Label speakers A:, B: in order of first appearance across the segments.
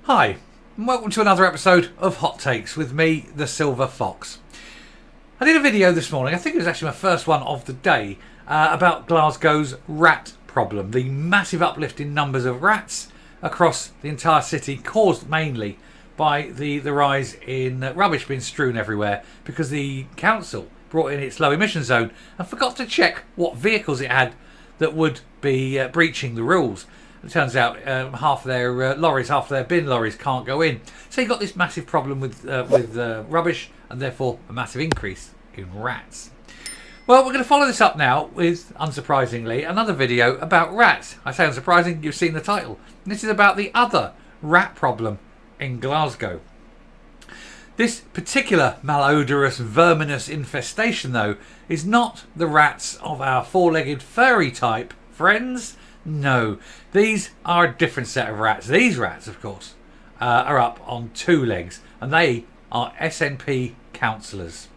A: Hi, and welcome to another episode of Hot Takes with me, the Silver Fox. I did a video this morning, I think it was actually my first one of the day, about Glasgow's rat problem. The massive uplift in numbers of rats across the entire city, caused mainly by the rise in rubbish being strewn everywhere because the council brought in its low emission zone and forgot to check what vehicles it had that would be breaching the rules. It turns out half their lorries, half their bin lorries can't go in. So you've got this massive problem with rubbish and therefore a massive increase in rats. Well, we're going to follow this up now with, unsurprisingly, another video about rats. I say unsurprising, you've seen the title. And this is about the other rat problem in Glasgow. This particular malodorous, verminous infestation, though, is not the rats of our four-legged furry type friends. No, these are a different set of rats. These rats, of course, are up on two legs, and they are SNP councillors.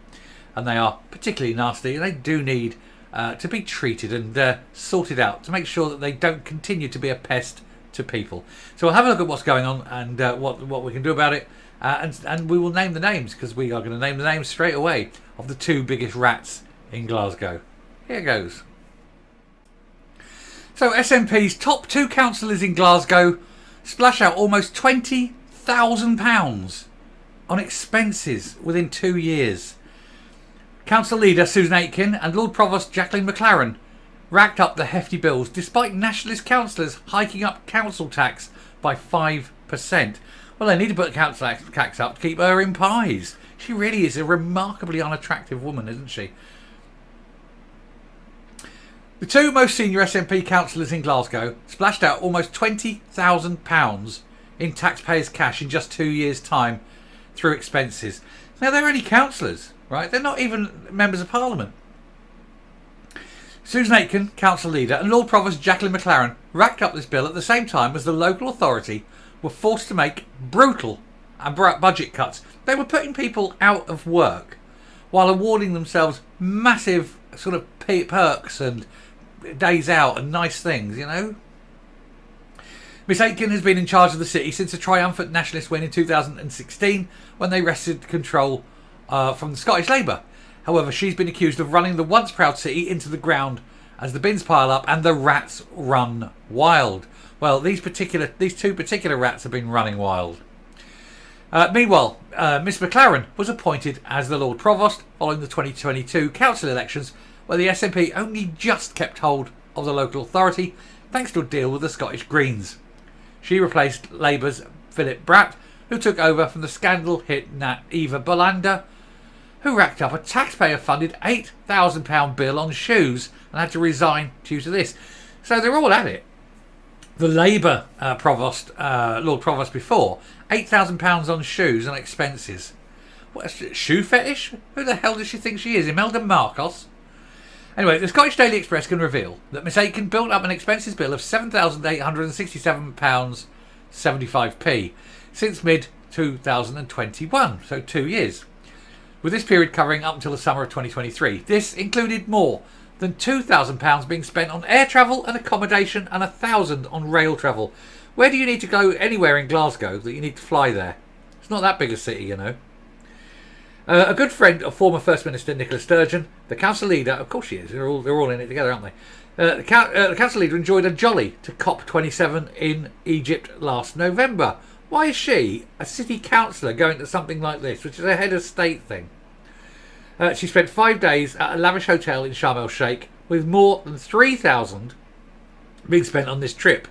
A: And they are particularly nasty, and they do need to be treated and sorted out to make sure that they don't continue to be a pest to people. So we'll have a look at what's going on and what we can do about it. And we will name the names, because we are going to name the names straight away of the two biggest rats in Glasgow. Here goes. So SNP's top two councillors in Glasgow splash out almost £20,000 on expenses within 2 years. Council leader Susan Aitken and Lord Provost Jacqueline McLaren racked up the hefty bills despite nationalist councillors hiking up council tax by 5%. Well, they need to put the council tax up to keep her in pies. She really is a remarkably unattractive woman, isn't she? The two most senior SNP councillors in Glasgow splashed out almost £20,000 in taxpayers' cash in just 2 years' time through expenses. Now, they're only councillors, right? They're not even members of Parliament. Susan Aitken, council leader, and Lord Provost Jacqueline McLaren racked up this bill at the same time as the local authority were forced to make brutal budget cuts. They were putting people out of work while awarding themselves massive sort of perks and days out and nice things, you know. Miss Aitken has been in charge of the city since a triumphant nationalist win in 2016 when they wrested control from the Scottish Labour. However, she's been accused of running the once proud city into the ground as the bins pile up and the rats run wild. Well, these two particular rats have been running wild. Meanwhile, Miss McLaren was appointed as the Lord Provost following the 2022 council elections, where the SNP only just kept hold of the local authority thanks to a deal with the Scottish Greens. She replaced Labour's Philip Bratt, who took over from the scandal-hit Nat Eva Bolander, who racked up a taxpayer-funded £8,000 bill on shoes and had to resign due to this. So they're all at it. The Labour Provost, Lord Provost before, £8,000 on shoes and expenses. What, a shoe fetish? Who the hell does she think she is? Imelda Marcos? Anyway, the Scottish Daily Express can reveal that Miss Aitken built up an expenses bill of £7,867.75p since mid-2021, so 2 years, with this period covering up until the summer of 2023. This included more than £2,000 being spent on air travel and accommodation and £1,000 on rail travel. Where do you need to go anywhere in Glasgow that you need to fly there? It's not that big a city, you know. A good friend of former First Minister Nicola Sturgeon, the council leader, of course she is, they're all in it together, aren't they? The council leader enjoyed a jolly to COP27 in Egypt last November. Why is she, a city councillor, going to something like this, which is a head of state thing? She spent 5 days at a lavish hotel in Sharm el Sheikh, with more than £3,000 being spent on this trip.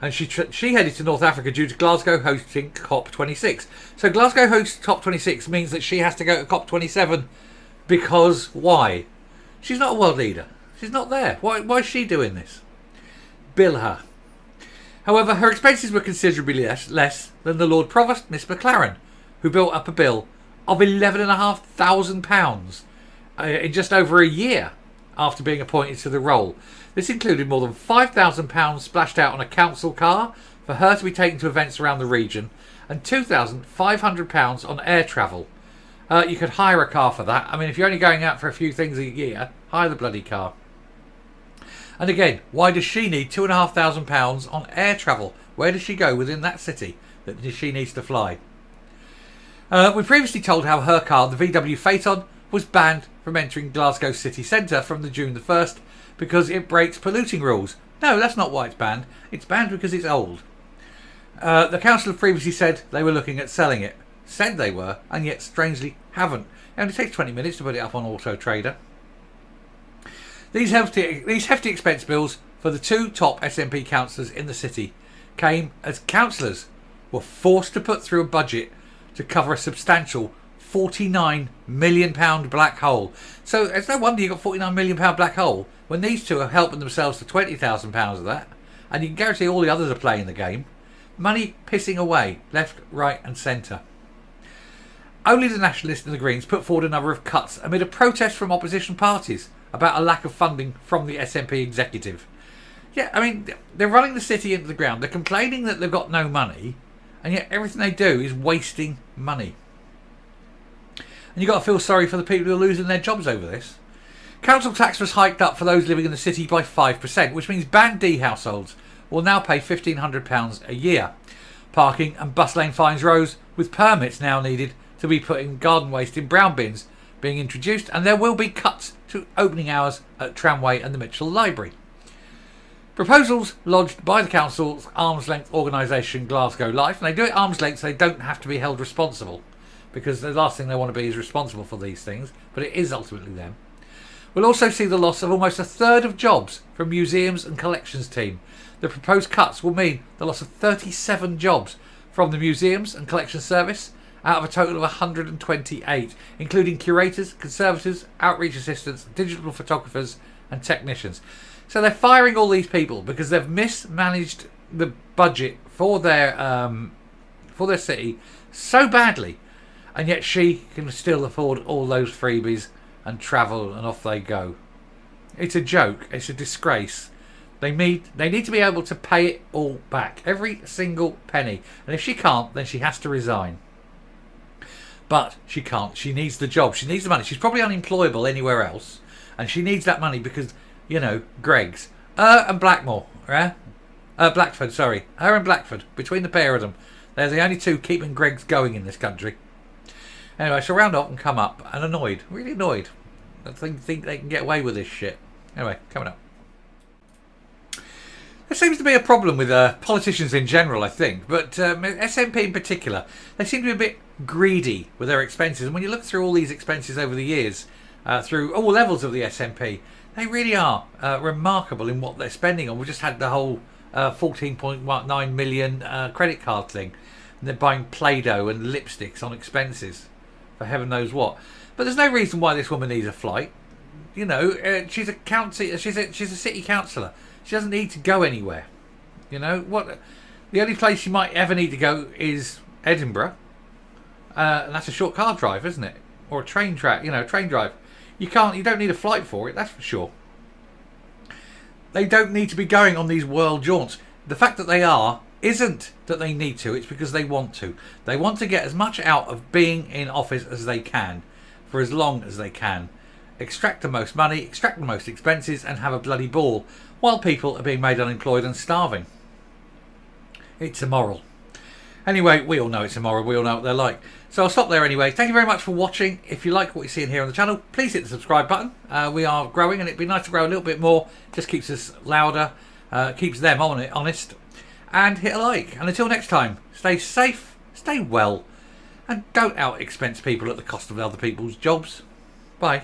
A: And she headed to North Africa due to Glasgow hosting COP26. So Glasgow hosts COP26 means that she has to go to COP27 because why? She's not a world leader. She's not there. Why is she doing this? Bill her. However, her expenses were considerably less than the Lord Provost, Miss McLaren, who built up a bill of £11,500 in just over a year after being appointed to the role. This included more than £5,000 splashed out on a council car for her to be taken to events around the region and £2,500 on air travel. You could hire a car for that. I mean, if you're only going out for a few things a year, hire the bloody car. And again, why does she need £2,500 on air travel? Where does she go within that city that she needs to fly. We previously told how her car, the VW Phaeton, was banned from entering Glasgow city centre from the June the 1st because it breaks polluting rules. No, that's not why it's banned. It's banned because it's old. The council have previously said they were looking at selling it. Said they were, and yet strangely haven't. It only takes 20 minutes to put it up on Auto Trader. These hefty expense bills for the two top SNP councillors in the city came as councillors were forced to put through a budget to cover a substantial £49 million black hole. So it's no wonder you got £49 million black hole when these two are helping themselves to £20,000 of that, and you can guarantee all the others are playing the game. Money pissing away left, right and centre. Only the Nationalists and the Greens put forward a number of cuts amid a protest from opposition parties about a lack of funding from the SNP executive. Yeah, I mean, they're running the city into the ground. They're complaining that they've got no money, and yet everything they do is wasting money. And you've got to feel sorry for the people who are losing their jobs over this. Council tax was hiked up for those living in the city by 5%, which means Band D households will now pay £1,500 a year. Parking and bus lane fines rose, with permits now needed to be putting garden waste in brown bins being introduced, and there will be cuts to opening hours at Tramway and the Mitchell Library. Proposals lodged by the council's arm's length organisation Glasgow Life, and they do it arm's length so they don't have to be held responsible, because the last thing they want to be is responsible for these things, but it is ultimately them. We'll also see the loss of almost a third of jobs from museums and collections team. The proposed cuts will mean the loss of 37 jobs from the museums and collections service out of a total of 128, including curators, conservators, outreach assistants, digital photographers and technicians. So they're firing all these people because they've mismanaged the budget for their city so badly, and yet she can still afford all those freebies and travel, and off they go. It's a joke. It's a disgrace. They need to be able to pay it all back, every single penny. And if she can't, then she has to resign. But she can't. She needs the job. She needs the money. She's probably unemployable anywhere else, and she needs that money because, you know, Greggs and Blackmore, right? Blackford, sorry, her and Blackford. Between the pair of them, they're the only two keeping Greggs going in this country. Anyway, she'll round off and come up and annoyed, really annoyed. I think they can get away with this shit. Anyway, coming up. There seems to be a problem with politicians in general, I think, but SNP in particular. They seem to be a bit greedy with their expenses. And when you look through all these expenses over the years, through all levels of the SNP, they really are remarkable in what they're spending on. We just had the whole 14.9 million credit card thing. And they're buying Play-Doh and lipsticks on expenses. For heaven knows what. But there's no reason why this woman needs a flight. You know, she's a city councillor. She doesn't need to go anywhere. You know what? The only place she might ever need to go is Edinburgh, and that's a short car drive, isn't it? Or a train track. You know, train drive. You don't need a flight for it. That's for sure. They don't need to be going on these world jaunts. The fact that they are isn't that they need to. It's because they want to. They want to get as much out of being in office as they can, for as long as they can. Extract the most money, extract the most expenses, and have a bloody ball, while people are being made unemployed and starving. It's immoral. Anyway, we all know it's immoral. We all know what they're like. So I'll stop there anyway. Thank you very much for watching. If you like what you're seeing here on the channel, please hit the subscribe button. We are growing, and it'd be nice to grow a little bit more. Just keeps us louder, keeps them honest. And hit a like. And until next time, stay safe, stay well, and don't out-expense people at the cost of other people's jobs. Bye.